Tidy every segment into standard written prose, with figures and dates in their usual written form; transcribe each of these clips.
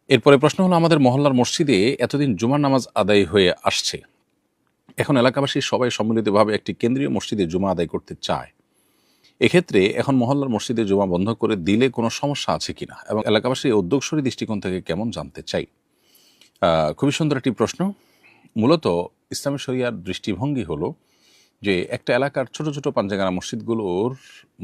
এরপরে প্রশ্ন হলো, আমাদের মহল্লার মসজিদে এতদিন জুমার নামাজ আদায় হয়ে আসছে, এখন এলাকাবাসী সবাই সম্মিলিতভাবে একটি কেন্দ্রীয় মসজিদে জুমা আদায় করতে চায়। এক্ষেত্রে এখন মহল্লার মসজিদে জুমা বন্ধ করে দিলে কোনো সমস্যা আছে কিনা, এবং এলাকাবাসীর উদ্যোগসরী দৃষ্টিকোণ থেকে কেমন, জানতে চাই। খুবই সুন্দর একটি প্রশ্ন। মূলত ইসলামী শরিয়ার দৃষ্টিভঙ্গি হলো যে একটা এলাকার ছোট ছোট পাঞ্জাগানা মসজিদগুলোর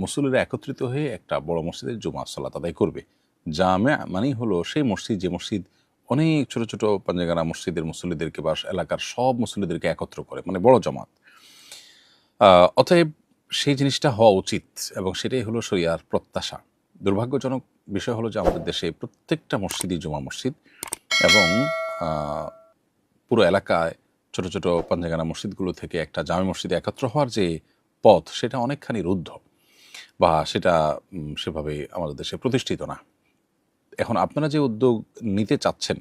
মুসল্লিরা একত্রিত হয়ে একটা বড় মসজিদের জুমা সালাত আদায় করবে। জামে মানেই হলো সেই মসজিদ, যে মসজিদ অনেক ছোট ছোট পাঞ্জাগানা মসজিদের মুসল্লিদেরকে বা এলাকার সব মুসল্লিদেরকে একত্র করে, মানে বড় জামাত। অতএব সেই জিনিসটা হওয়া উচিত এবং সেটাই হলো শরিয়ার প্রত্যাশা। দুর্ভাগ্যজনক বিষয় হলো যে আমাদের দেশে প্রত্যেকটা মসজিদই জুমা মসজিদ, এবং পুরো এলাকায় ছোট ছোট পাঞ্জাগানা মসজিদগুলো থেকে একটা জামে মসজিদে একত্র হওয়ার যে পথ, সেটা অনেকখানি রুদ্ধ, বা সেটা সেভাবে আমাদের দেশে প্রতিষ্ঠিত না। এখন আপনারা যে উদ্যোগ নিতে চাচ্ছেন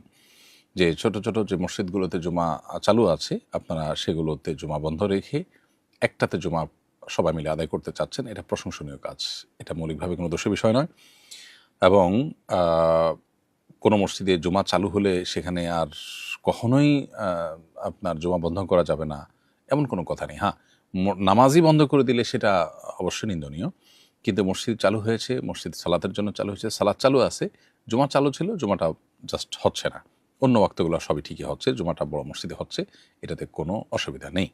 যে ছোট ছোট যে মসজিদগুলোতে জুমা চালু আছে, আপনারা সেগুলোতে জুমা বন্ধ রেখে একটাতে জুমা সবাই মিলে আদায় করতে চাচ্ছেন, এটা প্রশংসনীয় কাজ। এটা মৌলিকভাবে কোনো দোষের বিষয় নয়। এবং কোনো মসজিদে জুমা চালু হলে সেখানে আর কখনোই আপনার জুমা বন্ধ করা যাবে না, এমন কোনো কথা নেই। হ্যাঁ, নামাজই বন্ধ করে দিলে সেটা অবশ্যই নিন্দনীয়। কিন্তু মসজিদ চালু হয়েছে, মসজিদ সালাতের জন্য চালু হয়েছে, সালাত চালু আছে, জুমা চালু ছিল, জুমাটা জাস্ট হচ্ছে না। অন্য ওয়াক্তগুলো সবই ঠিকই হচ্ছে, জুমাটা বড় মসজিদে হচ্ছে, এটাতে কোনো অসুবিধা নেই।